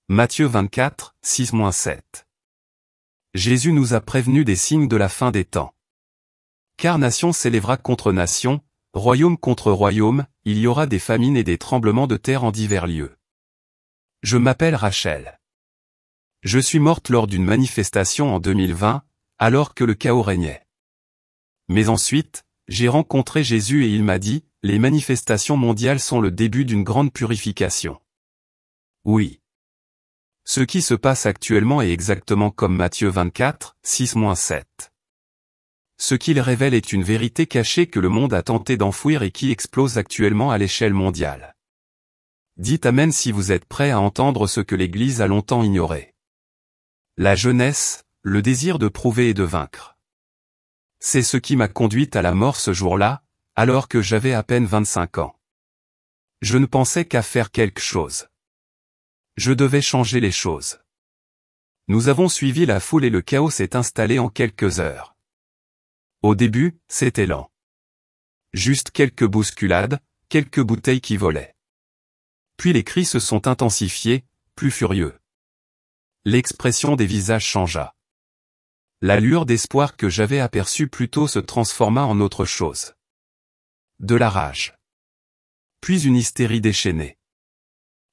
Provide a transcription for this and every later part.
Matthieu 24, 6-7. Jésus nous a prévenus des signes de la fin des temps. Car nation s'élèvera contre nation, royaume contre royaume, il y aura des famines et des tremblements de terre en divers lieux. Je m'appelle Rachel. Je suis morte lors d'une manifestation en 2020, alors que le chaos régnait. Mais ensuite, j'ai rencontré Jésus et il m'a dit, les manifestations mondiales sont le début d'une grande purification. Oui. Ce qui se passe actuellement est exactement comme Matthieu 24, 6-7. Ce qu'il révèle est une vérité cachée que le monde a tenté d'enfouir et qui explose actuellement à l'échelle mondiale. Dites Amen si vous êtes prêts à entendre ce que l'Église a longtemps ignoré. La jeunesse, le désir de prouver et de vaincre. C'est ce qui m'a conduite à la mort ce jour-là, alors que j'avais à peine 25 ans. Je ne pensais qu'à faire quelque chose. Je devais changer les choses. Nous avons suivi la foule et le chaos s'est installé en quelques heures. Au début, c'était lent. Juste quelques bousculades, quelques bouteilles qui volaient. Puis les cris se sont intensifiés, plus furieux. L'expression des visages changea. La lueur d'espoir que j'avais aperçue plus tôt se transforma en autre chose. De la rage. Puis une hystérie déchaînée.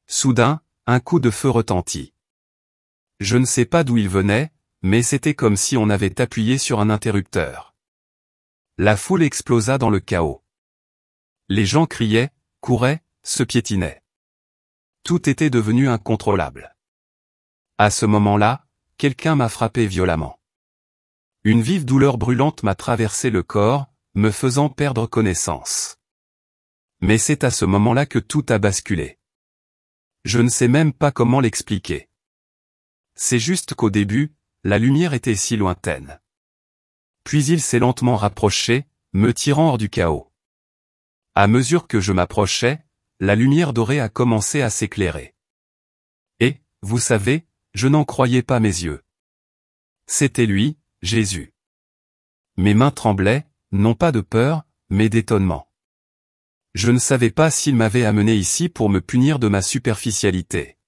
Soudain, un coup de feu retentit. Je ne sais pas d'où il venait, mais c'était comme si on avait appuyé sur un interrupteur. La foule explosa dans le chaos. Les gens criaient, couraient, se piétinaient. Tout était devenu incontrôlable. À ce moment-là, quelqu'un m'a frappé violemment. Une vive douleur brûlante m'a traversé le corps, me faisant perdre connaissance. Mais c'est à ce moment-là que tout a basculé. Je ne sais même pas comment l'expliquer. C'est juste qu'au début, la lumière était si lointaine. Puis il s'est lentement rapproché, me tirant hors du chaos. À mesure que je m'approchais, la lumière dorée a commencé à s'éclairer. Et, vous savez, je n'en croyais pas mes yeux. C'était lui, Jésus. Mes mains tremblaient, non pas de peur, mais d'étonnement. Je ne savais pas s'il m'avait amené ici pour me punir de ma superficialité.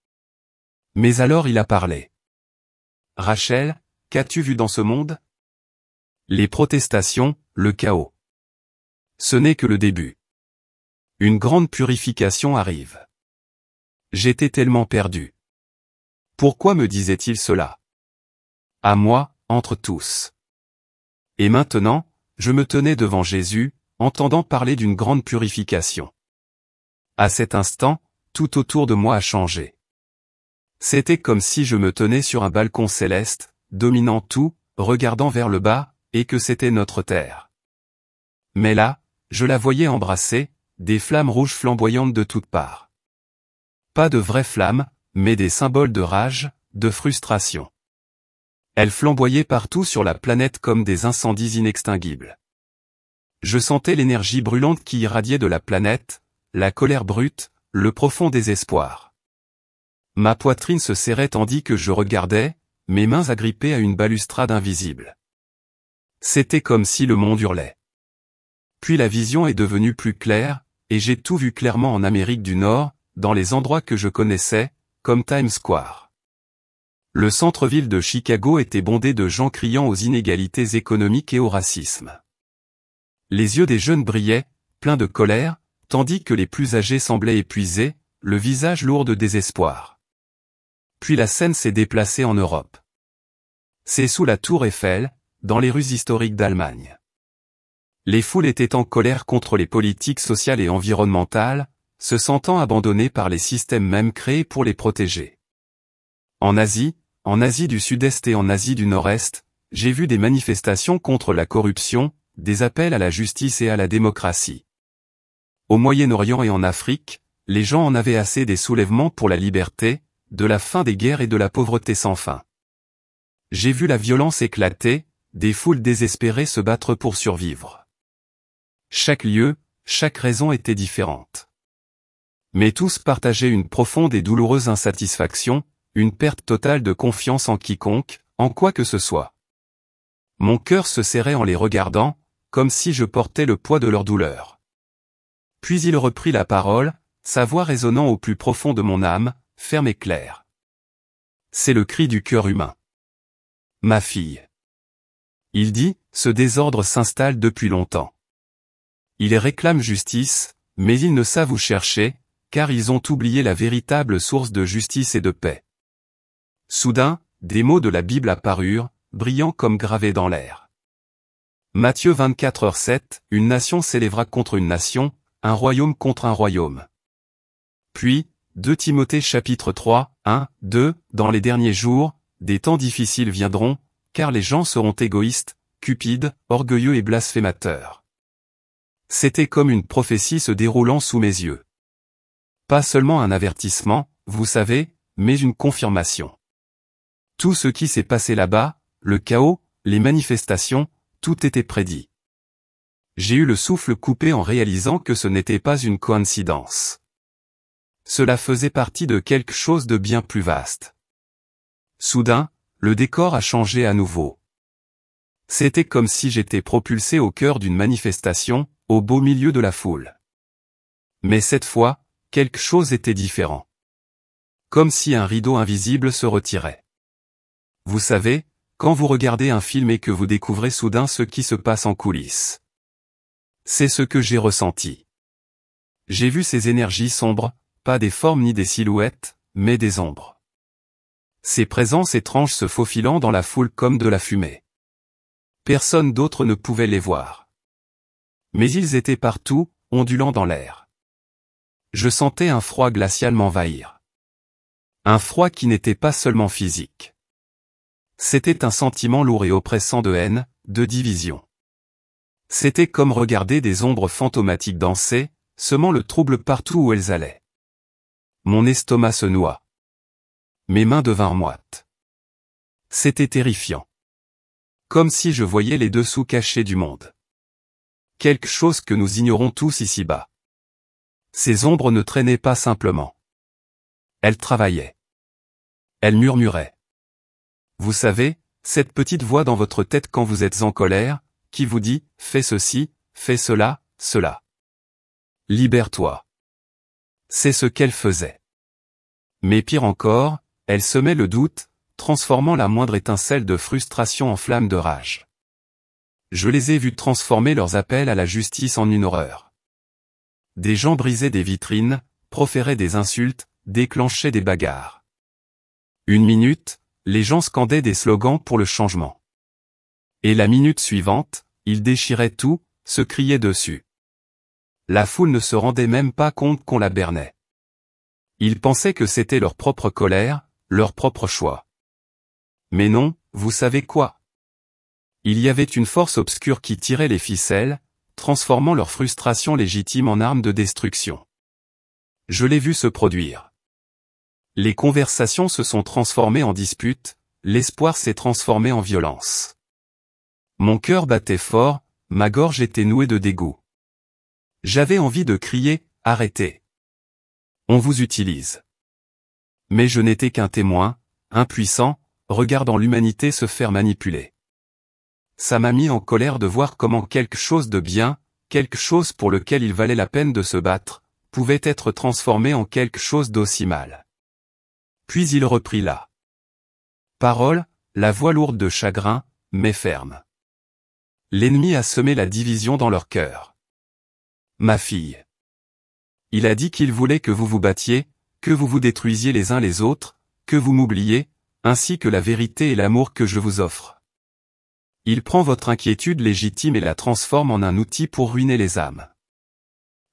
Mais alors il a parlé. Rachel, qu'as-tu vu dans ce monde? Les protestations, le chaos. Ce n'est que le début. Une grande purification arrive. J'étais tellement perdu. Pourquoi me disait-il cela? À moi, entre tous. Et maintenant, je me tenais devant Jésus, entendant parler d'une grande purification. À cet instant, tout autour de moi a changé. C'était comme si je me tenais sur un balcon céleste, dominant tout, regardant vers le bas, et que c'était notre terre. Mais là, je la voyais embrasser, des flammes rouges flamboyantes de toutes parts. Pas de vraies flammes, mais des symboles de rage, de frustration. Elles flamboyaient partout sur la planète comme des incendies inextinguibles. Je sentais l'énergie brûlante qui irradiait de la planète, la colère brute, le profond désespoir. Ma poitrine se serrait tandis que je regardais, mes mains agrippées à une balustrade invisible. C'était comme si le monde hurlait. Puis la vision est devenue plus claire, et j'ai tout vu clairement en Amérique du Nord, dans les endroits que je connaissais, comme Times Square. Le centre-ville de Chicago était bondé de gens criant aux inégalités économiques et au racisme. Les yeux des jeunes brillaient, pleins de colère, tandis que les plus âgés semblaient épuisés, le visage lourd de désespoir. Puis la scène s'est déplacée en Europe. C'est sous la tour Eiffel, dans les rues historiques d'Allemagne. Les foules étaient en colère contre les politiques sociales et environnementales, se sentant abandonnées par les systèmes même créés pour les protéger. En Asie du Sud-Est et en Asie du Nord-Est, j'ai vu des manifestations contre la corruption, des appels à la justice et à la démocratie. Au Moyen-Orient et en Afrique, les gens en avaient assez des soulèvements pour la liberté, de la fin des guerres et de la pauvreté sans fin. J'ai vu la violence éclater, des foules désespérées se battre pour survivre. Chaque lieu, chaque raison était différente. Mais tous partageaient une profonde et douloureuse insatisfaction, une perte totale de confiance en quiconque, en quoi que ce soit. Mon cœur se serrait en les regardant, comme si je portais le poids de leur douleur. Puis il reprit la parole, sa voix résonnant au plus profond de mon âme, ferme et claire. C'est le cri du cœur humain. Ma fille. Il dit, ce désordre s'installe depuis longtemps. Ils réclament justice, mais ils ne savent où chercher, car ils ont oublié la véritable source de justice et de paix. Soudain, des mots de la Bible apparurent, brillants comme gravés dans l'air. Matthieu 24h7, une nation s'élèvera contre une nation, un royaume contre un royaume. Puis, 2 Timothée chapitre 3, 1, 2, dans les derniers jours, des temps difficiles viendront, car les gens seront égoïstes, cupides, orgueilleux et blasphémateurs. C'était comme une prophétie se déroulant sous mes yeux. Pas seulement un avertissement, vous savez, mais une confirmation. Tout ce qui s'est passé là-bas, le chaos, les manifestations, tout était prédit. J'ai eu le souffle coupé en réalisant que ce n'était pas une coïncidence. Cela faisait partie de quelque chose de bien plus vaste. Soudain, le décor a changé à nouveau. C'était comme si j'étais propulsé au cœur d'une manifestation, au beau milieu de la foule. Mais cette fois, quelque chose était différent. Comme si un rideau invisible se retirait. Vous savez, quand vous regardez un film et que vous découvrez soudain ce qui se passe en coulisses. C'est ce que j'ai ressenti. J'ai vu ces énergies sombres, pas des formes ni des silhouettes, mais des ombres. Ces présences étranges se faufilant dans la foule comme de la fumée. Personne d'autre ne pouvait les voir. Mais ils étaient partout, ondulant dans l'air. Je sentais un froid glacial m'envahir. Un froid qui n'était pas seulement physique. C'était un sentiment lourd et oppressant de haine, de division. C'était comme regarder des ombres fantomatiques danser, semant le trouble partout où elles allaient. Mon estomac se noua. Mes mains devinrent moites. C'était terrifiant. Comme si je voyais les dessous cachés du monde. Quelque chose que nous ignorons tous ici-bas. Ces ombres ne traînaient pas simplement. Elles travaillaient. Elles murmuraient. Vous savez, cette petite voix dans votre tête quand vous êtes en colère, qui vous dit « fais ceci, fais cela, cela. Libère-toi ». C'est ce qu'elle faisait. Mais pire encore, elle semait le doute, transformant la moindre étincelle de frustration en flamme de rage. Je les ai vus transformer leurs appels à la justice en une horreur. Des gens brisaient des vitrines, proféraient des insultes, déclenchaient des bagarres. Une minute, les gens scandaient des slogans pour le changement. Et la minute suivante, ils déchiraient tout, se criaient dessus. La foule ne se rendait même pas compte qu'on la bernait. Ils pensaient que c'était leur propre colère, leur propre choix. Mais non, vous savez quoi? Il y avait une force obscure qui tirait les ficelles, transformant leur frustration légitime en arme de destruction. Je l'ai vu se produire. Les conversations se sont transformées en disputes, l'espoir s'est transformé en violence. Mon cœur battait fort, ma gorge était nouée de dégoût. J'avais envie de crier, arrêtez. On vous utilise. Mais je n'étais qu'un témoin, impuissant, regardant l'humanité se faire manipuler. Ça m'a mis en colère de voir comment quelque chose de bien, quelque chose pour lequel il valait la peine de se battre, pouvait être transformé en quelque chose d'aussi mal. Puis il reprit là. Parole, la voix lourde de chagrin, mais ferme. L'ennemi a semé la division dans leur cœur. Ma fille. Il a dit qu'il voulait que vous vous battiez, que vous vous détruisiez les uns les autres, que vous m'oubliez, ainsi que la vérité et l'amour que je vous offre. Il prend votre inquiétude légitime et la transforme en un outil pour ruiner les âmes.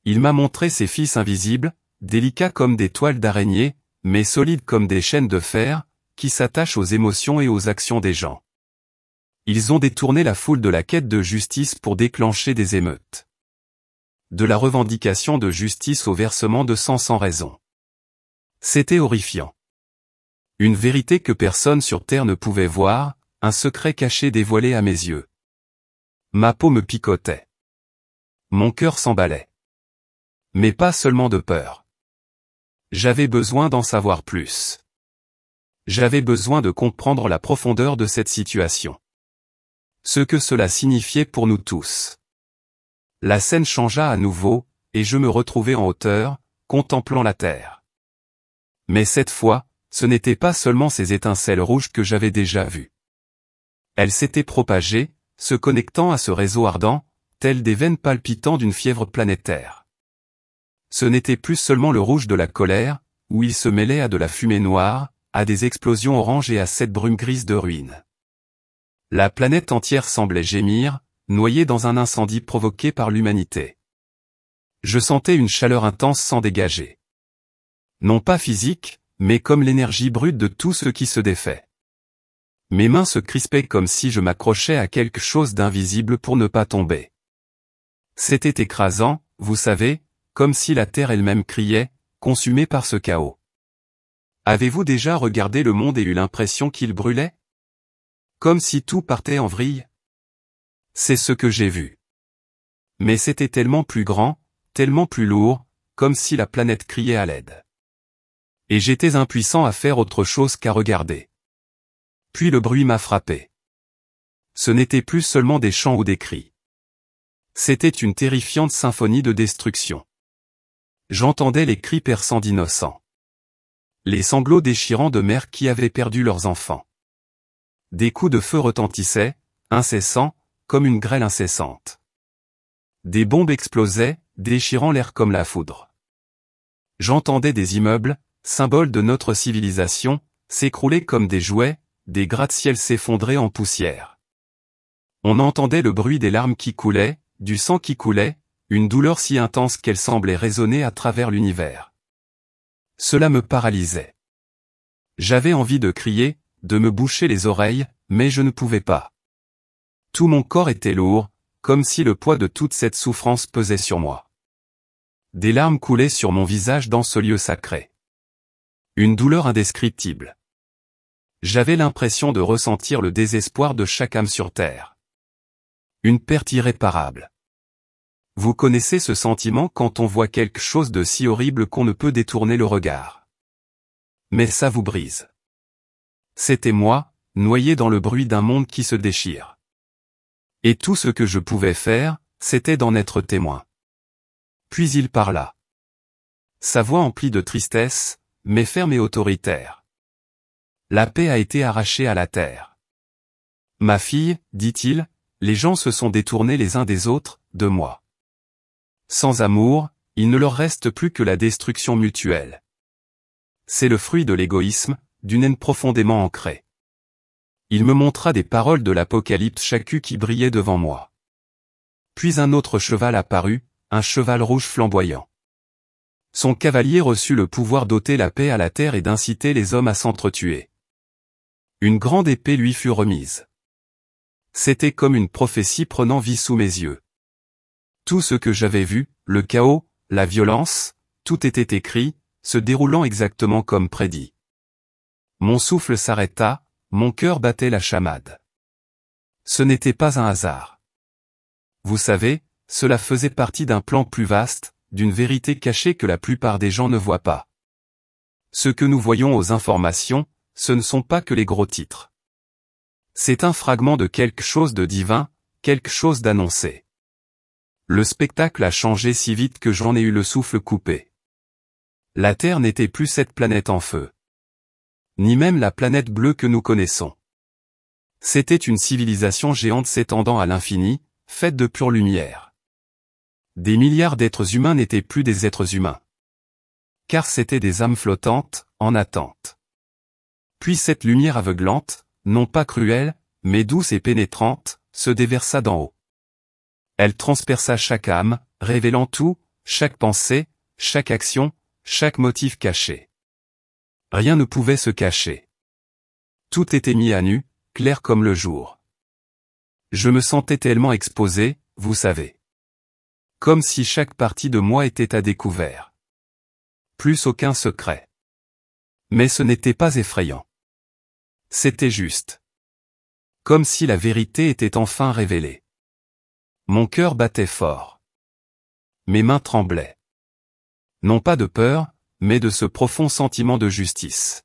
Il m'a montré ses fils invisibles, délicats comme des toiles d'araignée, mais solides comme des chaînes de fer, qui s'attachent aux émotions et aux actions des gens. Ils ont détourné la foule de la quête de justice pour déclencher des émeutes. De la revendication de justice au versement de sang sans raison. C'était horrifiant. Une vérité que personne sur terre ne pouvait voir, un secret caché dévoilé à mes yeux. Ma peau me picotait. Mon cœur s'emballait. Mais pas seulement de peur. J'avais besoin d'en savoir plus. J'avais besoin de comprendre la profondeur de cette situation. Ce que cela signifiait pour nous tous. La scène changea à nouveau, et je me retrouvai en hauteur, contemplant la terre. Mais cette fois, ce n'étaient pas seulement ces étincelles rouges que j'avais déjà vues. Elles s'étaient propagées, se connectant à ce réseau ardent, telles des veines palpitant d'une fièvre planétaire. Ce n'était plus seulement le rouge de la colère, où il se mêlait à de la fumée noire, à des explosions oranges et à cette brume grise de ruines. La planète entière semblait gémir, noyée dans un incendie provoqué par l'humanité. Je sentais une chaleur intense s'en dégager. Non pas physique, mais comme l'énergie brute de tout ce qui se défait. Mes mains se crispaient comme si je m'accrochais à quelque chose d'invisible pour ne pas tomber. C'était écrasant, vous savez, comme si la terre elle-même criait, consumée par ce chaos. Avez-vous déjà regardé le monde et eu l'impression qu'il brûlait? Comme si tout partait en vrille? C'est ce que j'ai vu. Mais c'était tellement plus grand, tellement plus lourd, comme si la planète criait à l'aide. Et j'étais impuissant à faire autre chose qu'à regarder. Puis le bruit m'a frappé. Ce n'était plus seulement des chants ou des cris. C'était une terrifiante symphonie de destruction. J'entendais les cris perçants d'innocents. Les sanglots déchirants de mères qui avaient perdu leurs enfants. Des coups de feu retentissaient, incessants, comme une grêle incessante. Des bombes explosaient, déchirant l'air comme la foudre. J'entendais des immeubles, symboles de notre civilisation, s'écrouler comme des jouets, des gratte-ciel s'effondrer en poussière. On entendait le bruit des larmes qui coulaient, du sang qui coulait, une douleur si intense qu'elle semblait résonner à travers l'univers. Cela me paralysait. J'avais envie de crier, de me boucher les oreilles, mais je ne pouvais pas. Tout mon corps était lourd, comme si le poids de toute cette souffrance pesait sur moi. Des larmes coulaient sur mon visage dans ce lieu sacré. Une douleur indescriptible. J'avais l'impression de ressentir le désespoir de chaque âme sur terre. Une perte irréparable. Vous connaissez ce sentiment quand on voit quelque chose de si horrible qu'on ne peut détourner le regard. Mais ça vous brise. C'était moi, noyé dans le bruit d'un monde qui se déchire. Et tout ce que je pouvais faire, c'était d'en être témoin. Puis il parla. Sa voix emplie de tristesse, mais ferme et autoritaire. La paix a été arrachée à la terre. Ma fille, dit-il, les gens se sont détournés les uns des autres, de moi. Sans amour, il ne leur reste plus que la destruction mutuelle. C'est le fruit de l'égoïsme, d'une haine profondément ancrée. Il me montra des paroles de l'Apocalypse chacune qui brillaient devant moi. Puis un autre cheval apparut, un cheval rouge flamboyant. Son cavalier reçut le pouvoir d'ôter la paix à la terre et d'inciter les hommes à s'entretuer. Une grande épée lui fut remise. C'était comme une prophétie prenant vie sous mes yeux. Tout ce que j'avais vu, le chaos, la violence, tout était écrit, se déroulant exactement comme prédit. Mon souffle s'arrêta, mon cœur battait la chamade. Ce n'était pas un hasard. Vous savez, cela faisait partie d'un plan plus vaste, d'une vérité cachée que la plupart des gens ne voient pas. Ce que nous voyons aux informations, ce ne sont pas que les gros titres. C'est un fragment de quelque chose de divin, quelque chose d'annoncé. Le spectacle a changé si vite que j'en ai eu le souffle coupé. La Terre n'était plus cette planète en feu. Ni même la planète bleue que nous connaissons. C'était une civilisation géante s'étendant à l'infini, faite de pure lumière. Des milliards d'êtres humains n'étaient plus des êtres humains. Car c'étaient des âmes flottantes, en attente. Puis cette lumière aveuglante, non pas cruelle, mais douce et pénétrante, se déversa d'en haut. Elle transperça chaque âme, révélant tout, chaque pensée, chaque action, chaque motif caché. Rien ne pouvait se cacher. Tout était mis à nu, clair comme le jour. Je me sentais tellement exposé, vous savez. Comme si chaque partie de moi était à découvert. Plus aucun secret. Mais ce n'était pas effrayant. C'était juste. Comme si la vérité était enfin révélée. Mon cœur battait fort. Mes mains tremblaient. Non pas de peur, mais de ce profond sentiment de justice.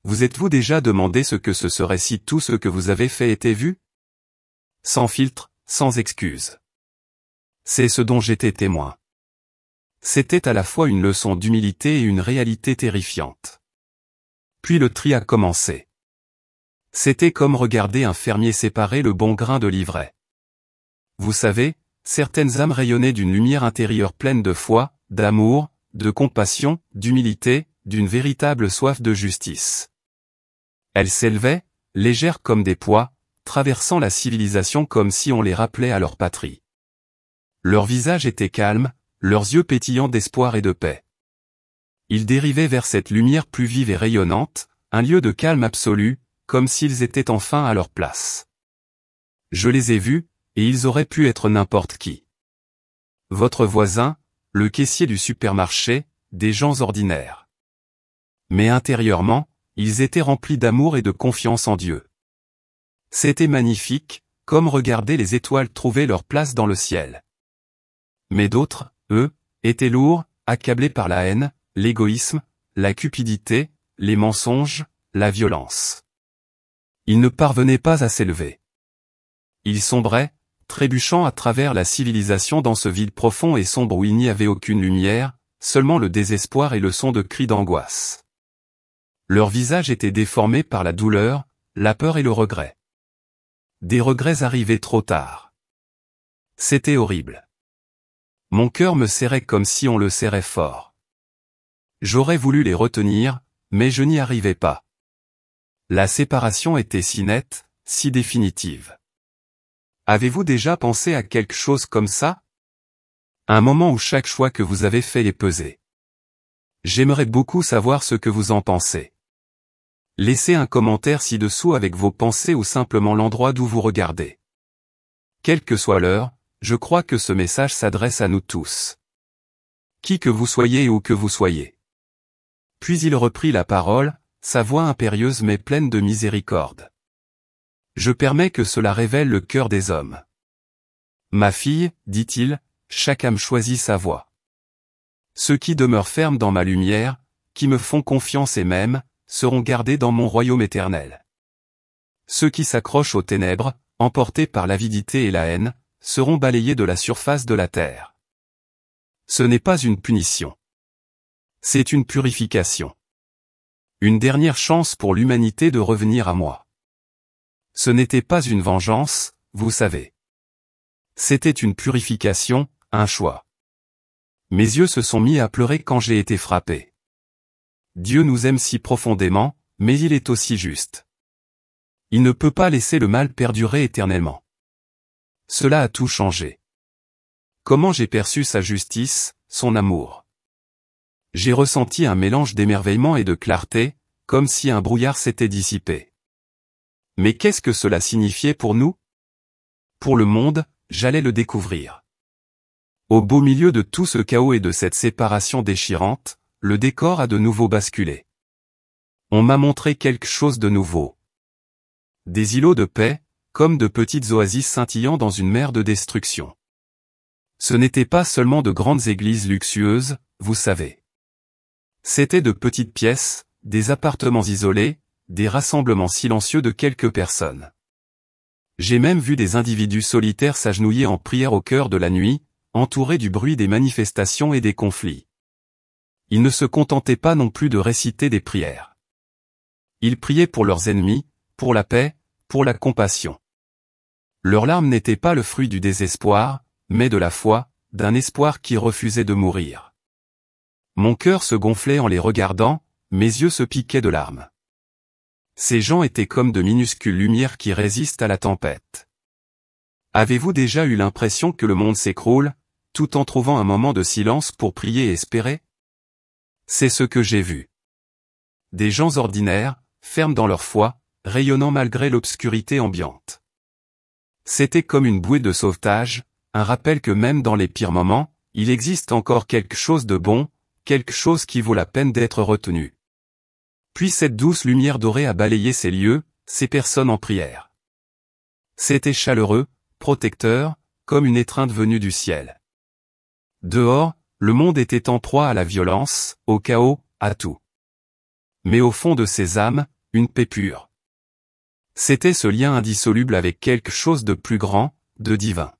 Vous êtes-vous déjà demandé ce que ce serait si tout ce que vous avez fait était vu? Sans filtre, sans excuse. C'est ce dont j'étais témoin. C'était à la fois une leçon d'humilité et une réalité terrifiante. Puis le tri a commencé. C'était comme regarder un fermier séparer le bon grain de l'ivraie. Vous savez, certaines âmes rayonnaient d'une lumière intérieure pleine de foi, d'amour, de compassion, d'humilité, d'une véritable soif de justice. Elles s'élevaient, légères comme des poids, traversant la civilisation comme si on les rappelait à leur patrie. Leurs visages étaient calmes, leurs yeux pétillants d'espoir et de paix. Ils dérivaient vers cette lumière plus vive et rayonnante, un lieu de calme absolu, comme s'ils étaient enfin à leur place. Je les ai vus, et ils auraient pu être n'importe qui. Votre voisin, le caissier du supermarché, des gens ordinaires. Mais intérieurement, ils étaient remplis d'amour et de confiance en Dieu. C'était magnifique, comme regarder les étoiles trouver leur place dans le ciel. Mais d'autres, eux, étaient lourds, accablés par la haine, l'égoïsme, la cupidité, les mensonges, la violence. Ils ne parvenaient pas à s'élever. Ils sombraient, trébuchant à travers la civilisation dans ce vide profond et sombre où il n'y avait aucune lumière, seulement le désespoir et le son de cris d'angoisse. Leurs visages étaient déformés par la douleur, la peur et le regret. Des regrets arrivaient trop tard. C'était horrible. Mon cœur me serrait comme si on le serrait fort. J'aurais voulu les retenir, mais je n'y arrivais pas. La séparation était si nette, si définitive. Avez-vous déjà pensé à quelque chose comme ça? Un moment où chaque choix que vous avez fait est pesé. J'aimerais beaucoup savoir ce que vous en pensez. Laissez un commentaire ci-dessous avec vos pensées ou simplement l'endroit d'où vous regardez. Quelle que soit l'heure, je crois que ce message s'adresse à nous tous. Qui que vous soyez et où que vous soyez. Puis il reprit la parole, sa voix impérieuse mais pleine de miséricorde. Je permets que cela révèle le cœur des hommes. Ma fille, dit-il, chaque âme choisit sa voie. Ceux qui demeurent fermes dans ma lumière, qui me font confiance et m'aiment, seront gardés dans mon royaume éternel. Ceux qui s'accrochent aux ténèbres, emportés par l'avidité et la haine, seront balayés de la surface de la terre. Ce n'est pas une punition. C'est une purification. Une dernière chance pour l'humanité de revenir à moi. Ce n'était pas une vengeance, vous savez. C'était une purification, un choix. Mes yeux se sont mis à pleurer quand j'ai été frappé. Dieu nous aime si profondément, mais il est aussi juste. Il ne peut pas laisser le mal perdurer éternellement. Cela a tout changé. Comment j'ai perçu sa justice, son amour. J'ai ressenti un mélange d'émerveillement et de clarté, comme si un brouillard s'était dissipé. Mais qu'est-ce que cela signifiait pour nous? Pour le monde, j'allais le découvrir. Au beau milieu de tout ce chaos et de cette séparation déchirante, le décor a de nouveau basculé. On m'a montré quelque chose de nouveau. Des îlots de paix, comme de petites oasis scintillant dans une mer de destruction. Ce n'était pas seulement de grandes églises luxueuses, vous savez. C'étaient de petites pièces, des appartements isolés, des rassemblements silencieux de quelques personnes. J'ai même vu des individus solitaires s'agenouiller en prière au cœur de la nuit, entourés du bruit des manifestations et des conflits. Ils ne se contentaient pas non plus de réciter des prières. Ils priaient pour leurs ennemis, pour la paix, pour la compassion. Leurs larmes n'étaient pas le fruit du désespoir, mais de la foi, d'un espoir qui refusait de mourir. Mon cœur se gonflait en les regardant, mes yeux se piquaient de larmes. Ces gens étaient comme de minuscules lumières qui résistent à la tempête. Avez-vous déjà eu l'impression que le monde s'écroule, tout en trouvant un moment de silence pour prier et espérer? C'est ce que j'ai vu. Des gens ordinaires, fermes dans leur foi, rayonnant malgré l'obscurité ambiante. C'était comme une bouée de sauvetage, un rappel que même dans les pires moments, il existe encore quelque chose de bon, quelque chose qui vaut la peine d'être retenu. Puis cette douce lumière dorée a balayé ces lieux, ces personnes en prière. C'était chaleureux, protecteur, comme une étreinte venue du ciel. Dehors, le monde était en proie à la violence, au chaos, à tout. Mais au fond de ces âmes, une paix pure. C'était ce lien indissoluble avec quelque chose de plus grand, de divin.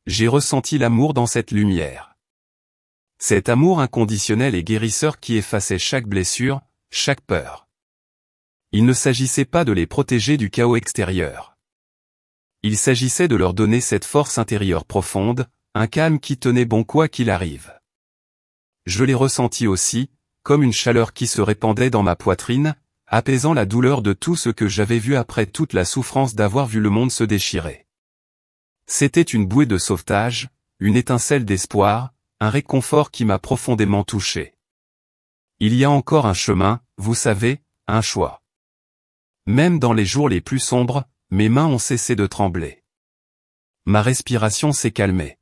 J'ai ressenti l'amour dans cette lumière. Cet amour inconditionnel et guérisseur qui effaçait chaque blessure, chaque peur. Il ne s'agissait pas de les protéger du chaos extérieur. Il s'agissait de leur donner cette force intérieure profonde, un calme qui tenait bon quoi qu'il arrive. Je l'ai ressenti aussi, comme une chaleur qui se répandait dans ma poitrine, apaisant la douleur de tout ce que j'avais vu après toute la souffrance d'avoir vu le monde se déchirer. C'était une bouée de sauvetage, une étincelle d'espoir, un réconfort qui m'a profondément touché. Il y a encore un chemin, vous savez, un choix. Même dans les jours les plus sombres, mes mains ont cessé de trembler. Ma respiration s'est calmée.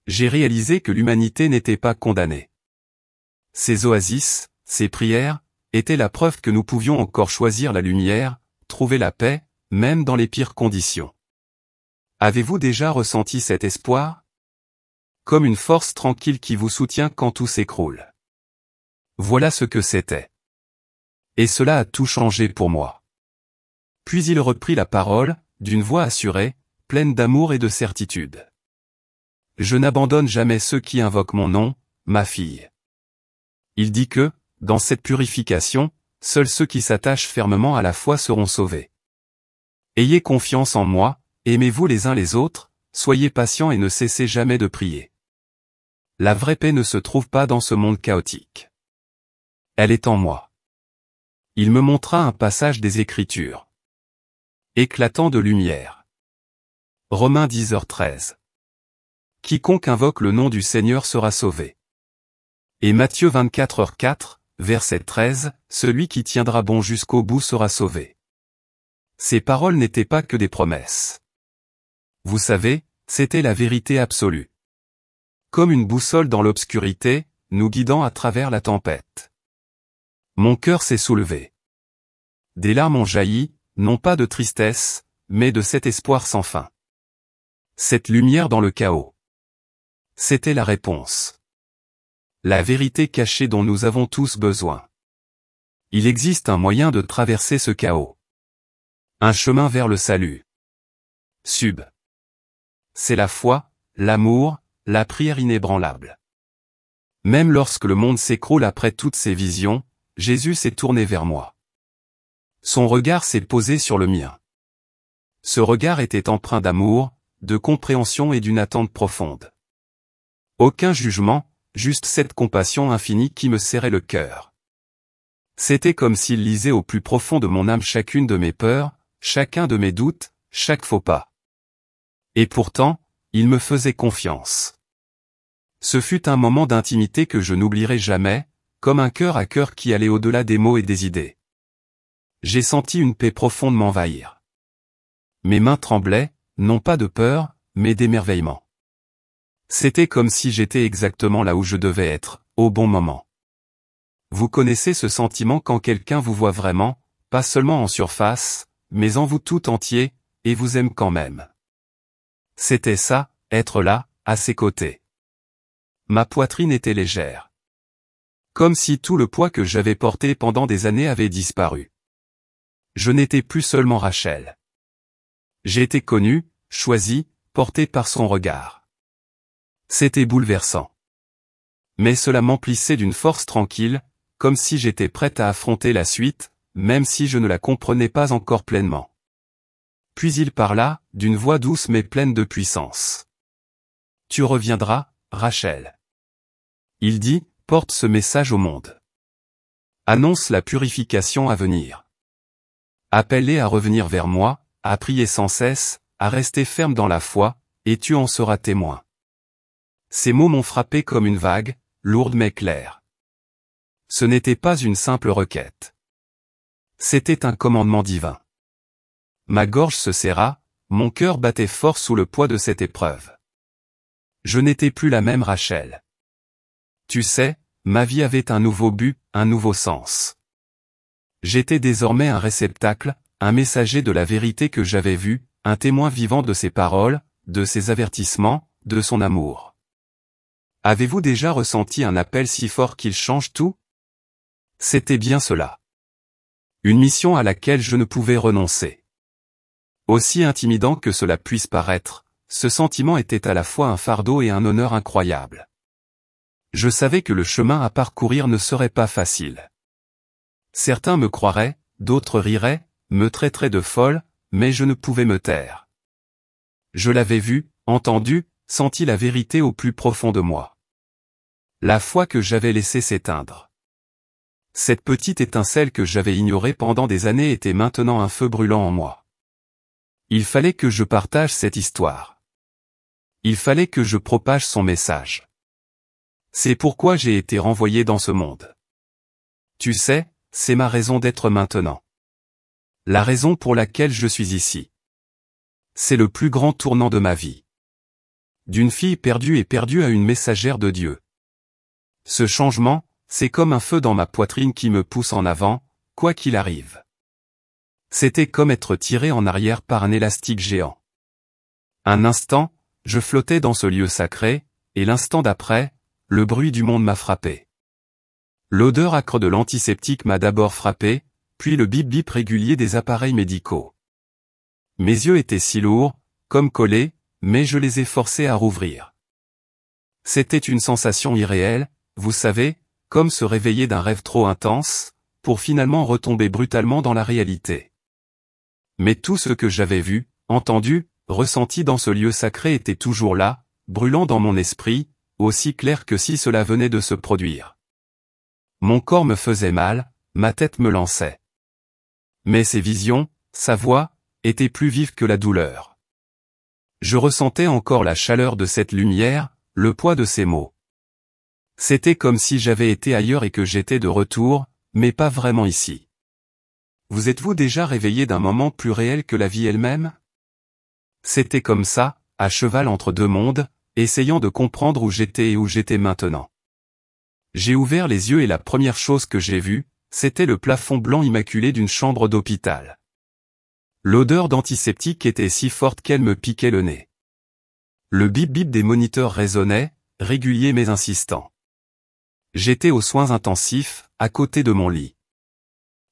J'ai réalisé que l'humanité n'était pas condamnée. Ces oasis, ces prières, étaient la preuve que nous pouvions encore choisir la lumière, trouver la paix, même dans les pires conditions. Avez-vous déjà ressenti cet espoir? Comme une force tranquille qui vous soutient quand tout s'écroule. Voilà ce que c'était. Et cela a tout changé pour moi. Puis il reprit la parole, d'une voix assurée, pleine d'amour et de certitude. Je n'abandonne jamais ceux qui invoquent mon nom, ma fille. Il dit que, dans cette purification, seuls ceux qui s'attachent fermement à la foi seront sauvés. Ayez confiance en moi, aimez-vous les uns les autres, soyez patients et ne cessez jamais de prier. La vraie paix ne se trouve pas dans ce monde chaotique. Elle est en moi. Il me montra un passage des Écritures. Éclatant de lumière. Romains 10h13. Quiconque invoque le nom du Seigneur sera sauvé. Et Matthieu 24h4, verset 13, celui qui tiendra bon jusqu'au bout sera sauvé. Ces paroles n'étaient pas que des promesses. Vous savez, c'était la vérité absolue. Comme une boussole dans l'obscurité, nous guidant à travers la tempête. Mon cœur s'est soulevé. Des larmes ont jailli, non pas de tristesse, mais de cet espoir sans fin. Cette lumière dans le chaos. C'était la réponse. La vérité cachée dont nous avons tous besoin. Il existe un moyen de traverser ce chaos. Un chemin vers le salut. Sub. C'est la foi, l'amour, la prière inébranlable. Même lorsque le monde s'écroule après toutes ces visions, Jésus s'est tourné vers moi. Son regard s'est posé sur le mien. Ce regard était empreint d'amour, de compréhension et d'une attente profonde. Aucun jugement, juste cette compassion infinie qui me serrait le cœur. C'était comme s'il lisait au plus profond de mon âme chacune de mes peurs, chacun de mes doutes, chaque faux pas. Et pourtant, il me faisait confiance. Ce fut un moment d'intimité que je n'oublierai jamais, comme un cœur à cœur qui allait au-delà des mots et des idées. J'ai senti une paix profonde m'envahir. Mes mains tremblaient, non pas de peur, mais d'émerveillement. C'était comme si j'étais exactement là où je devais être, au bon moment. Vous connaissez ce sentiment quand quelqu'un vous voit vraiment, pas seulement en surface, mais en vous tout entier, et vous aime quand même. C'était ça, être là, à ses côtés. Ma poitrine était légère. Comme si tout le poids que j'avais porté pendant des années avait disparu. Je n'étais plus seulement Rachel. J'ai été connu, choisi, porté par son regard. C'était bouleversant. Mais cela m'emplissait d'une force tranquille, comme si j'étais prête à affronter la suite, même si je ne la comprenais pas encore pleinement. Puis il parla, d'une voix douce mais pleine de puissance. Tu reviendras, Rachel. Il dit, porte ce message au monde. Annonce la purification à venir. Appelle-les à revenir vers moi, à prier sans cesse, à rester ferme dans la foi, et tu en seras témoin. Ces mots m'ont frappé comme une vague, lourde mais claire. Ce n'était pas une simple requête. C'était un commandement divin. Ma gorge se serra, mon cœur battait fort sous le poids de cette épreuve. Je n'étais plus la même Rachel. Tu sais, ma vie avait un nouveau but, un nouveau sens. J'étais désormais un réceptacle, un messager de la vérité que j'avais vue, un témoin vivant de ses paroles, de ses avertissements, de son amour. Avez-vous déjà ressenti un appel si fort qu'il change tout? C'était bien cela. Une mission à laquelle je ne pouvais renoncer. Aussi intimidant que cela puisse paraître, ce sentiment était à la fois un fardeau et un honneur incroyable. Je savais que le chemin à parcourir ne serait pas facile. Certains me croiraient, d'autres riraient, me traiteraient de folle, mais je ne pouvais me taire. Je l'avais vu, entendu, senti la vérité au plus profond de moi. La foi que j'avais laissé s'éteindre. Cette petite étincelle que j'avais ignorée pendant des années était maintenant un feu brûlant en moi. Il fallait que je partage cette histoire. Il fallait que je propage son message. C'est pourquoi j'ai été renvoyé dans ce monde. Tu sais, c'est ma raison d'être maintenant. La raison pour laquelle je suis ici. C'est le plus grand tournant de ma vie. D'une fille perdue et perdue à une messagère de Dieu. Ce changement, c'est comme un feu dans ma poitrine qui me pousse en avant, quoi qu'il arrive. C'était comme être tiré en arrière par un élastique géant. Un instant, je flottais dans ce lieu sacré, et l'instant d'après, le bruit du monde m'a frappé. L'odeur âcre de l'antiseptique m'a d'abord frappé, puis le bip-bip régulier des appareils médicaux. Mes yeux étaient si lourds, comme collés, mais je les ai forcés à rouvrir. C'était une sensation irréelle, vous savez, comme se réveiller d'un rêve trop intense, pour finalement retomber brutalement dans la réalité. Mais tout ce que j'avais vu, entendu, ressenti dans ce lieu sacré était toujours là, brûlant dans mon esprit, aussi clair que si cela venait de se produire. Mon corps me faisait mal, ma tête me lançait. Mais ces visions, sa voix, étaient plus vives que la douleur. Je ressentais encore la chaleur de cette lumière, le poids de ces mots. C'était comme si j'avais été ailleurs et que j'étais de retour, mais pas vraiment ici. Vous êtes-vous déjà réveillé d'un moment plus réel que la vie elle-même? C'était comme ça, à cheval entre deux mondes, essayant de comprendre où j'étais et où j'étais maintenant. J'ai ouvert les yeux et la première chose que j'ai vue, c'était le plafond blanc immaculé d'une chambre d'hôpital. L'odeur d'antiseptique était si forte qu'elle me piquait le nez. Le bip-bip des moniteurs résonnait, régulier mais insistant. J'étais aux soins intensifs, à côté de mon lit.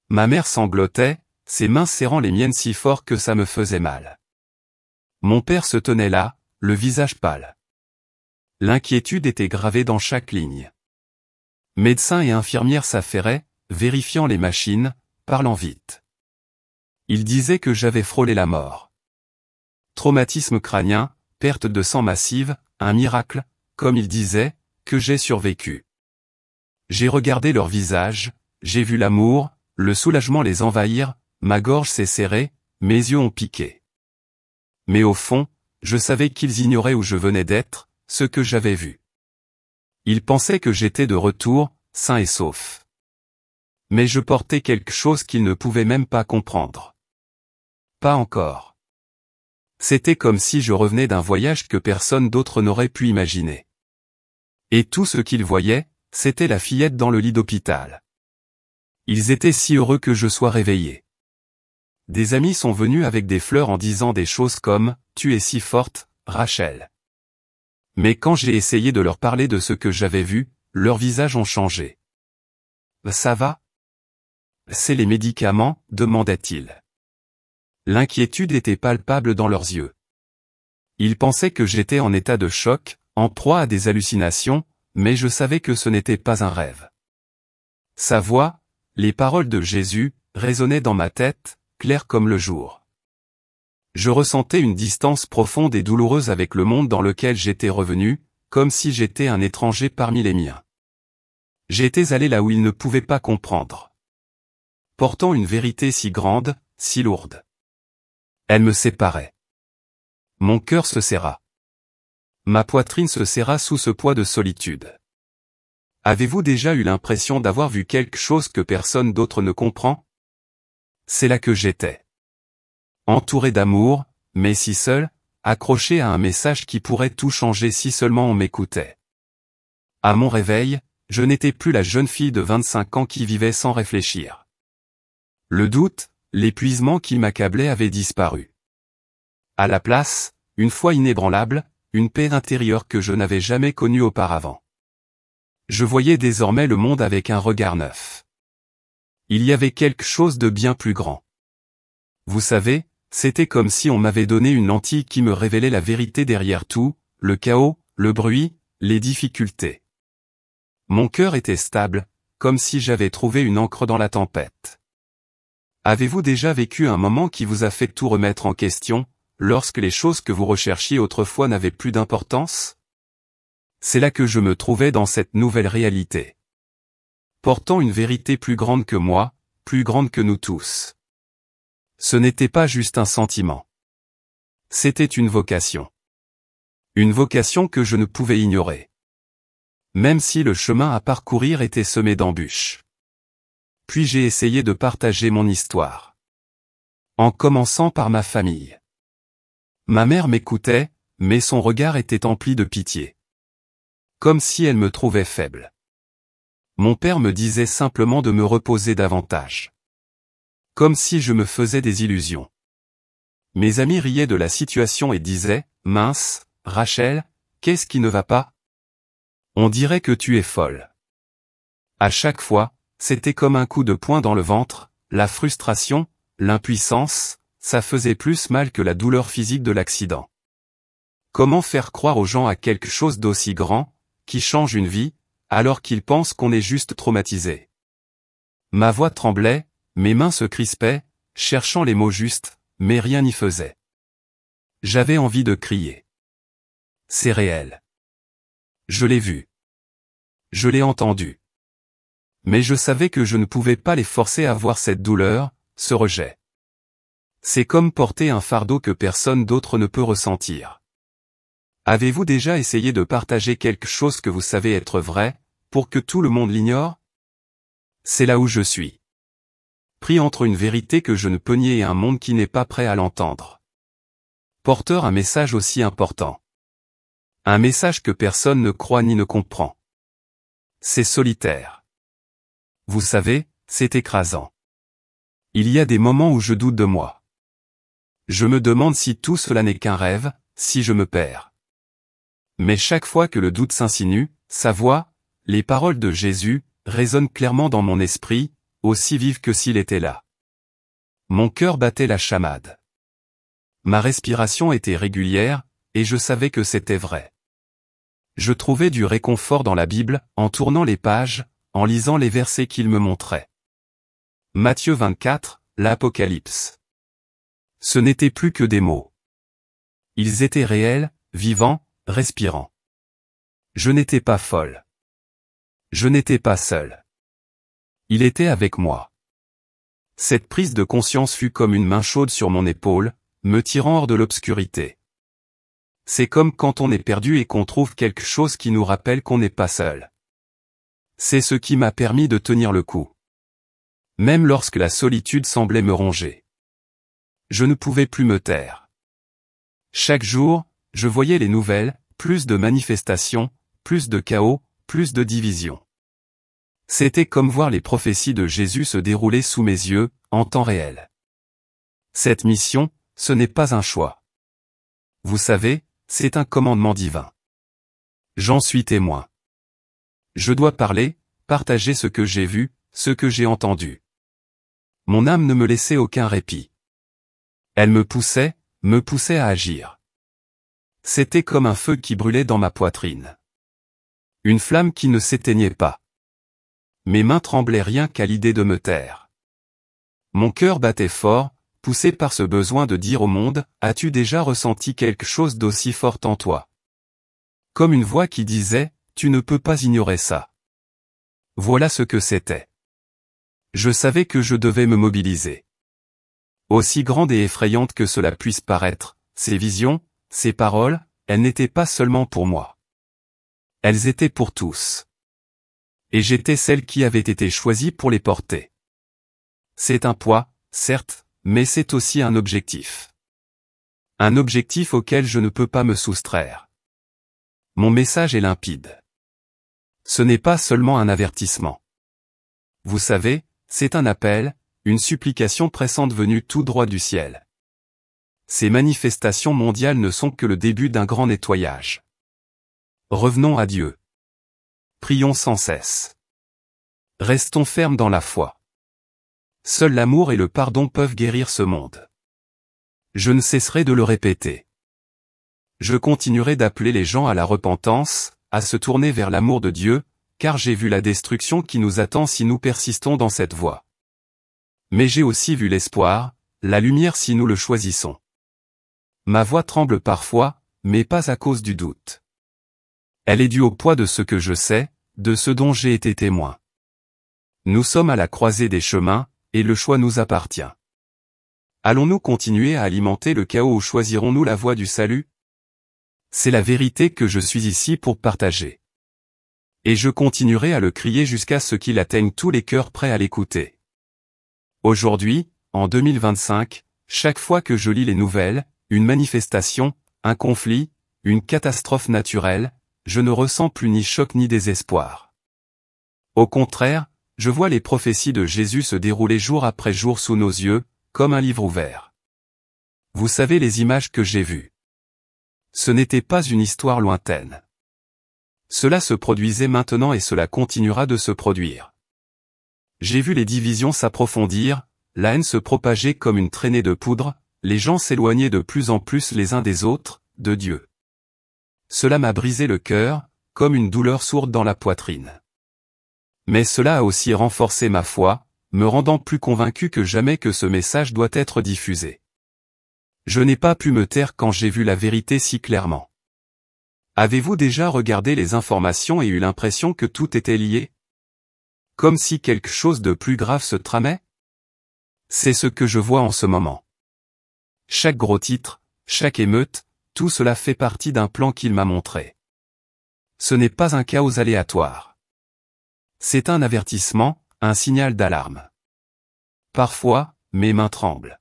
Ma mère sanglotait, ses mains serrant les miennes si fort que ça me faisait mal. Mon père se tenait là, le visage pâle. L'inquiétude était gravée dans chaque ligne. Médecins et infirmières s'affairaient, vérifiant les machines, parlant vite. Ils disaient que j'avais frôlé la mort. Traumatisme crânien, perte de sang massive, un miracle, comme ils disaient, que j'ai survécu. J'ai regardé leur visage, j'ai vu l'amour, le soulagement les envahir, ma gorge s'est serrée, mes yeux ont piqué. Mais au fond, je savais qu'ils ignoraient où je venais d'être, ce que j'avais vu. Ils pensaient que j'étais de retour, sain et sauf. Mais je portais quelque chose qu'ils ne pouvaient même pas comprendre. Pas encore. C'était comme si je revenais d'un voyage que personne d'autre n'aurait pu imaginer. Et tout ce qu'ils voyaient, c'était la fillette dans le lit d'hôpital. Ils étaient si heureux que je sois réveillé. Des amis sont venus avec des fleurs en disant des choses comme « Tu es si forte, Rachel ». Mais quand j'ai essayé de leur parler de ce que j'avais vu, leurs visages ont changé. « Ça va ? » « C'est les médicaments ?» demandaient-ils. L'inquiétude était palpable dans leurs yeux. Ils pensaient que j'étais en état de choc, en proie à des hallucinations, mais je savais que ce n'était pas un rêve. Sa voix, les paroles de Jésus, résonnaient dans ma tête, claires comme le jour. Je ressentais une distance profonde et douloureuse avec le monde dans lequel j'étais revenu, comme si j'étais un étranger parmi les miens. J'étais allé là où ils ne pouvaient pas comprendre. Portant une vérité si grande, si lourde. Elle me séparait. Mon cœur se serra. Ma poitrine se serra sous ce poids de solitude. Avez-vous déjà eu l'impression d'avoir vu quelque chose que personne d'autre ne comprend? C'est là que j'étais. Entouré d'amour, mais si seul, accroché à un message qui pourrait tout changer si seulement on m'écoutait. À mon réveil, je n'étais plus la jeune fille de 25 ans qui vivait sans réfléchir. Le doute, l'épuisement qui m'accablait avait disparu. À la place, une foi inébranlable, une paix intérieure que je n'avais jamais connue auparavant. Je voyais désormais le monde avec un regard neuf. Il y avait quelque chose de bien plus grand. Vous savez, c'était comme si on m'avait donné une lentille qui me révélait la vérité derrière tout, le chaos, le bruit, les difficultés. Mon cœur était stable, comme si j'avais trouvé une ancre dans la tempête. Avez-vous déjà vécu un moment qui vous a fait tout remettre en question, lorsque les choses que vous recherchiez autrefois n'avaient plus d'importance? C'est là que je me trouvais dans cette nouvelle réalité. Portant une vérité plus grande que moi, plus grande que nous tous. Ce n'était pas juste un sentiment. C'était une vocation. Une vocation que je ne pouvais ignorer. Même si le chemin à parcourir était semé d'embûches. Puis j'ai essayé de partager mon histoire. En commençant par ma famille. Ma mère m'écoutait, mais son regard était empli de pitié. Comme si elle me trouvait faible. Mon père me disait simplement de me reposer davantage. Comme si je me faisais des illusions. Mes amis riaient de la situation et disaient, « Mince, Rachel, qu'est-ce qui ne va pas? On dirait que tu es folle. » À chaque fois, c'était comme un coup de poing dans le ventre, la frustration, l'impuissance, ça faisait plus mal que la douleur physique de l'accident. Comment faire croire aux gens à quelque chose d'aussi grand, qui change une vie, alors qu'ils pensent qu'on est juste traumatisé? Ma voix tremblait, mes mains se crispaient, cherchant les mots justes, mais rien n'y faisait. J'avais envie de crier. C'est réel. Je l'ai vu. Je l'ai entendu. Mais je savais que je ne pouvais pas les forcer à voir cette douleur, ce rejet. C'est comme porter un fardeau que personne d'autre ne peut ressentir. Avez-vous déjà essayé de partager quelque chose que vous savez être vrai, pour que tout le monde l'ignore? C'est là où je suis. Pris entre une vérité que je ne peux nier et un monde qui n'est pas prêt à l'entendre. Porteur un message aussi important. Un message que personne ne croit ni ne comprend. C'est solitaire. Vous savez, c'est écrasant. Il y a des moments où je doute de moi. Je me demande si tout cela n'est qu'un rêve, si je me perds. Mais chaque fois que le doute s'insinue, sa voix, les paroles de Jésus, résonnent clairement dans mon esprit, aussi vives que s'il était là. Mon cœur battait la chamade. Ma respiration était régulière, et je savais que c'était vrai. Je trouvais du réconfort dans la Bible, en tournant les pages, en lisant les versets qu'il me montrait. Matthieu 24, l'Apocalypse. Ce n'étaient plus que des mots. Ils étaient réels, vivants, respirants. Je n'étais pas folle. Je n'étais pas seul. Il était avec moi. Cette prise de conscience fut comme une main chaude sur mon épaule, me tirant hors de l'obscurité. C'est comme quand on est perdu et qu'on trouve quelque chose qui nous rappelle qu'on n'est pas seul. C'est ce qui m'a permis de tenir le coup. Même lorsque la solitude semblait me ronger. Je ne pouvais plus me taire. Chaque jour, je voyais les nouvelles, plus de manifestations, plus de chaos, plus de divisions. C'était comme voir les prophéties de Jésus se dérouler sous mes yeux, en temps réel. Cette mission, ce n'est pas un choix. Vous savez, c'est un commandement divin. J'en suis témoin. Je dois parler, partager ce que j'ai vu, ce que j'ai entendu. Mon âme ne me laissait aucun répit. Elle me poussait à agir. C'était comme un feu qui brûlait dans ma poitrine. Une flamme qui ne s'éteignait pas. Mes mains tremblaient rien qu'à l'idée de me taire. Mon cœur battait fort, poussé par ce besoin de dire au monde, « As-tu déjà ressenti quelque chose d'aussi fort en toi ?» Comme une voix qui disait, « Tu ne peux pas ignorer ça. » Voilà ce que c'était. Je savais que je devais me mobiliser. Aussi grande et effrayante que cela puisse paraître, ces visions, ces paroles, elles n'étaient pas seulement pour moi. Elles étaient pour tous. Et j'étais celle qui avait été choisie pour les porter. C'est un poids, certes, mais c'est aussi un objectif. Un objectif auquel je ne peux pas me soustraire. Mon message est limpide. Ce n'est pas seulement un avertissement. Vous savez, c'est un appel, une supplication pressante venue tout droit du ciel. Ces manifestations mondiales ne sont que le début d'un grand nettoyage. Revenons à Dieu. Prions sans cesse. Restons fermes dans la foi. Seul l'amour et le pardon peuvent guérir ce monde. Je ne cesserai de le répéter. Je continuerai d'appeler les gens à la repentance, à se tourner vers l'amour de Dieu, car j'ai vu la destruction qui nous attend si nous persistons dans cette voie. Mais j'ai aussi vu l'espoir, la lumière si nous le choisissons. Ma voix tremble parfois, mais pas à cause du doute. Elle est due au poids de ce que je sais, de ce dont j'ai été témoin. Nous sommes à la croisée des chemins, et le choix nous appartient. Allons-nous continuer à alimenter le chaos ou choisirons-nous la voie du salut? C'est la vérité que je suis ici pour partager. Et je continuerai à le crier jusqu'à ce qu'il atteigne tous les cœurs prêts à l'écouter. Aujourd'hui, en 2025, chaque fois que je lis les nouvelles, une manifestation, un conflit, une catastrophe naturelle, je ne ressens plus ni choc ni désespoir. Au contraire, je vois les prophéties de Jésus se dérouler jour après jour sous nos yeux, comme un livre ouvert. Vous savez les images que j'ai vues. Ce n'était pas une histoire lointaine. Cela se produisait maintenant et cela continuera de se produire. J'ai vu les divisions s'approfondir, la haine se propager comme une traînée de poudre, les gens s'éloigner de plus en plus les uns des autres, de Dieu. Cela m'a brisé le cœur, comme une douleur sourde dans la poitrine. Mais cela a aussi renforcé ma foi, me rendant plus convaincu que jamais que ce message doit être diffusé. Je n'ai pas pu me taire quand j'ai vu la vérité si clairement. Avez-vous déjà regardé les informations et eu l'impression que tout était lié? Comme si quelque chose de plus grave se tramait? C'est ce que je vois en ce moment. Chaque gros titre, chaque émeute, tout cela fait partie d'un plan qu'il m'a montré. Ce n'est pas un chaos aléatoire. C'est un avertissement, un signal d'alarme. Parfois, mes mains tremblent.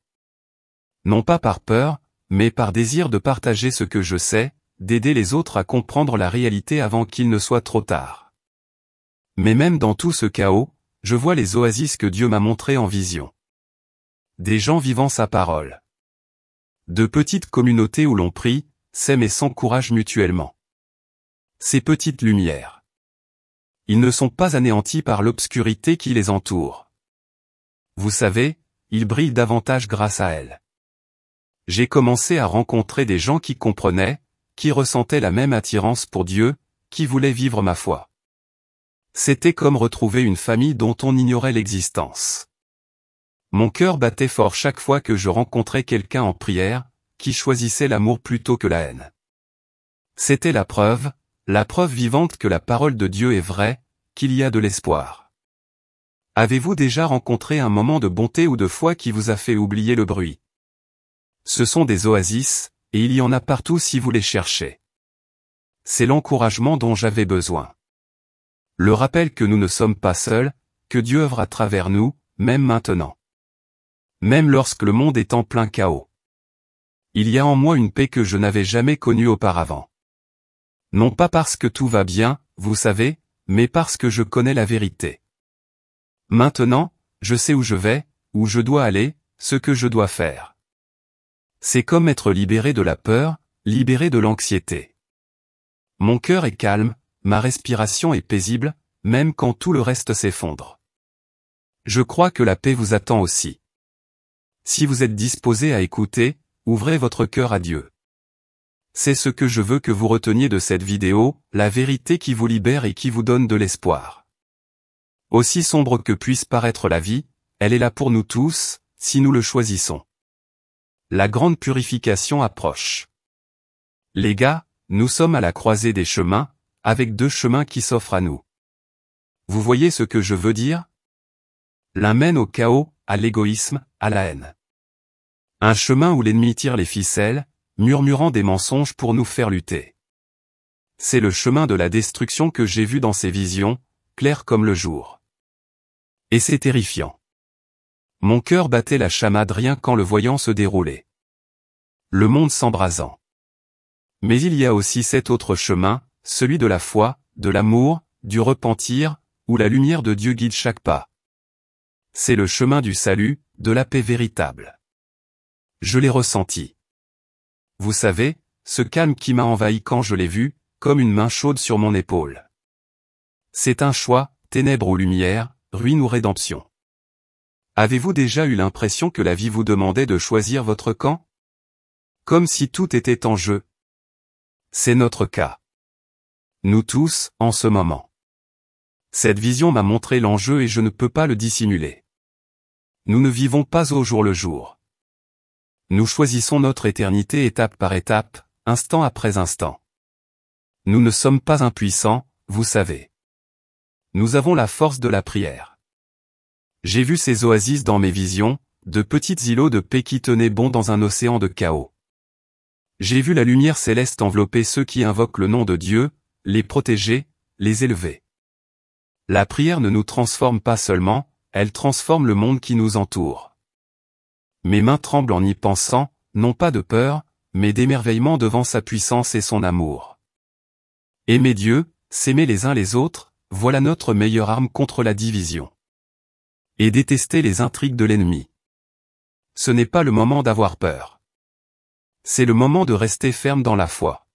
Non pas par peur, mais par désir de partager ce que je sais, d'aider les autres à comprendre la réalité avant qu'il ne soit trop tard. Mais même dans tout ce chaos, je vois les oasis que Dieu m'a montrées en vision. Des gens vivant sa parole. De petites communautés où l'on prie, s'aime et s'encourage mutuellement. Ces petites lumières. Ils ne sont pas anéantis par l'obscurité qui les entoure. Vous savez, ils brillent davantage grâce à elles. J'ai commencé à rencontrer des gens qui comprenaient, qui ressentaient la même attirance pour Dieu, qui voulaient vivre ma foi. C'était comme retrouver une famille dont on ignorait l'existence. Mon cœur battait fort chaque fois que je rencontrais quelqu'un en prière, qui choisissait l'amour plutôt que la haine. C'était la preuve vivante que la parole de Dieu est vraie, qu'il y a de l'espoir. Avez-vous déjà rencontré un moment de bonté ou de foi qui vous a fait oublier le bruit? Ce sont des oasis, et il y en a partout si vous les cherchez. C'est l'encouragement dont j'avais besoin. Le rappel que nous ne sommes pas seuls, que Dieu œuvre à travers nous, même maintenant. Même lorsque le monde est en plein chaos. Il y a en moi une paix que je n'avais jamais connue auparavant. Non pas parce que tout va bien, vous savez, mais parce que je connais la vérité. Maintenant, je sais où je vais, où je dois aller, ce que je dois faire. C'est comme être libéré de la peur, libéré de l'anxiété. Mon cœur est calme, ma respiration est paisible, même quand tout le reste s'effondre. Je crois que la paix vous attend aussi. Si vous êtes disposé à écouter, ouvrez votre cœur à Dieu. C'est ce que je veux que vous reteniez de cette vidéo, la vérité qui vous libère et qui vous donne de l'espoir. Aussi sombre que puisse paraître la vie, elle est là pour nous tous, si nous le choisissons. La grande purification approche. Les gars, nous sommes à la croisée des chemins, avec deux chemins qui s'offrent à nous. Vous voyez ce que je veux dire? L'un mène au chaos, à l'égoïsme, à la haine. Un chemin où l'ennemi tire les ficelles, murmurant des mensonges pour nous faire lutter. C'est le chemin de la destruction que j'ai vu dans ces visions, clair comme le jour. Et c'est terrifiant. Mon cœur battait la chamade rien qu'en le voyant se dérouler. Le monde s'embrasant. Mais il y a aussi cet autre chemin, celui de la foi, de l'amour, du repentir, où la lumière de Dieu guide chaque pas. C'est le chemin du salut, de la paix véritable. Je l'ai ressenti. Vous savez, ce calme qui m'a envahi quand je l'ai vu, comme une main chaude sur mon épaule. C'est un choix, ténèbres ou lumière, ruine ou rédemption. Avez-vous déjà eu l'impression que la vie vous demandait de choisir votre camp? Comme si tout était en jeu. C'est notre cas. Nous tous, en ce moment. Cette vision m'a montré l'enjeu et je ne peux pas le dissimuler. Nous ne vivons pas au jour le jour. Nous choisissons notre éternité étape par étape, instant après instant. Nous ne sommes pas impuissants, vous savez. Nous avons la force de la prière. J'ai vu ces oasis dans mes visions, de petites îlots de paix qui tenaient bon dans un océan de chaos. J'ai vu la lumière céleste envelopper ceux qui invoquent le nom de Dieu, les protéger, les élever. La prière ne nous transforme pas seulement, elle transforme le monde qui nous entoure. Mes mains tremblent en y pensant, non pas de peur, mais d'émerveillement devant sa puissance et son amour. Aimer Dieu, s'aimer les uns les autres, voilà notre meilleure arme contre la division. Et détester les intrigues de l'ennemi. Ce n'est pas le moment d'avoir peur. C'est le moment de rester ferme dans la foi.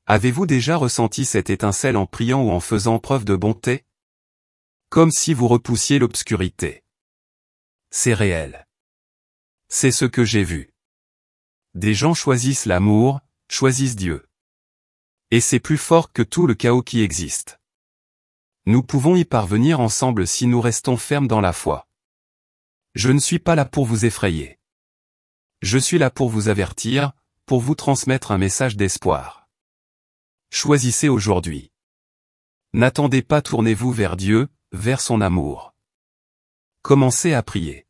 Avez-vous déjà ressenti cette étincelle en priant ou en faisant preuve de bonté? Comme si vous repoussiez l'obscurité. C'est réel. C'est ce que j'ai vu. Des gens choisissent l'amour, choisissent Dieu. Et c'est plus fort que tout le chaos qui existe. Nous pouvons y parvenir ensemble si nous restons fermes dans la foi. Je ne suis pas là pour vous effrayer. Je suis là pour vous avertir, pour vous transmettre un message d'espoir. Choisissez aujourd'hui. N'attendez pas, tournez-vous vers Dieu, vers son amour. Commencez à prier.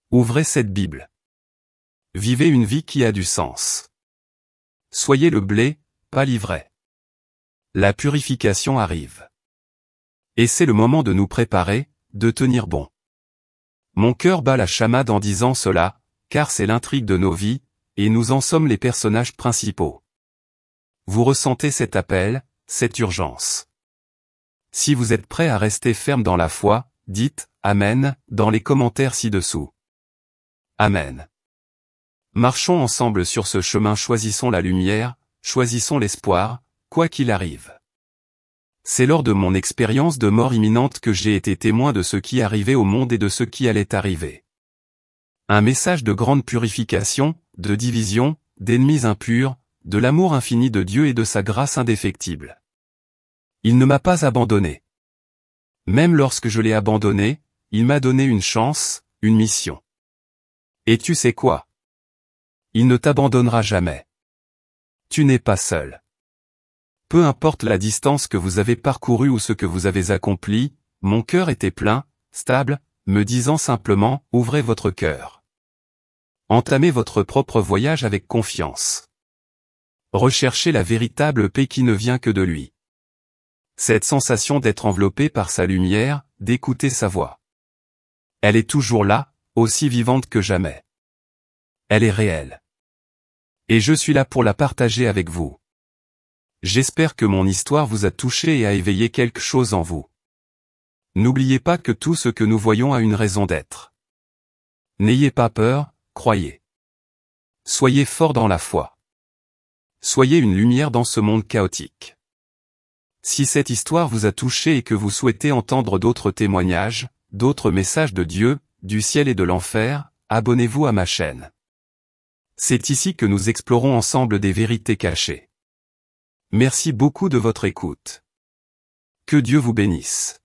Ouvrez cette Bible. Vivez une vie qui a du sens. Soyez le blé, pas l'ivraie. La purification arrive. Et c'est le moment de nous préparer, de tenir bon. Mon cœur bat la chamade en disant cela, car c'est l'intrigue de nos vies, et nous en sommes les personnages principaux. Vous ressentez cet appel, cette urgence. Si vous êtes prêt à rester ferme dans la foi, dites « Amen » dans les commentaires ci-dessous. Amen. Marchons ensemble sur ce chemin, choisissons la lumière, choisissons l'espoir, quoi qu'il arrive. C'est lors de mon expérience de mort imminente que j'ai été témoin de ce qui arrivait au monde et de ce qui allait arriver. Un message de grande purification, de division, d'ennemis impurs, de l'amour infini de Dieu et de sa grâce indéfectible. Il ne m'a pas abandonné. Même lorsque je l'ai abandonné, il m'a donné une chance, une mission. Et tu sais quoi? Il ne t'abandonnera jamais. Tu n'es pas seul. Peu importe la distance que vous avez parcourue ou ce que vous avez accompli, mon cœur était plein, stable, me disant simplement « Ouvrez votre cœur ». Entamez votre propre voyage avec confiance. Recherchez la véritable paix qui ne vient que de lui. Cette sensation d'être enveloppé par sa lumière, d'écouter sa voix. Elle est toujours là, aussi vivante que jamais. Elle est réelle. Et je suis là pour la partager avec vous. J'espère que mon histoire vous a touché et a éveillé quelque chose en vous. N'oubliez pas que tout ce que nous voyons a une raison d'être. N'ayez pas peur, croyez. Soyez forts dans la foi. Soyez une lumière dans ce monde chaotique. Si cette histoire vous a touché et que vous souhaitez entendre d'autres témoignages, d'autres messages de Dieu, du ciel et de l'enfer, abonnez-vous à ma chaîne. C'est ici que nous explorons ensemble des vérités cachées. Merci beaucoup de votre écoute. Que Dieu vous bénisse.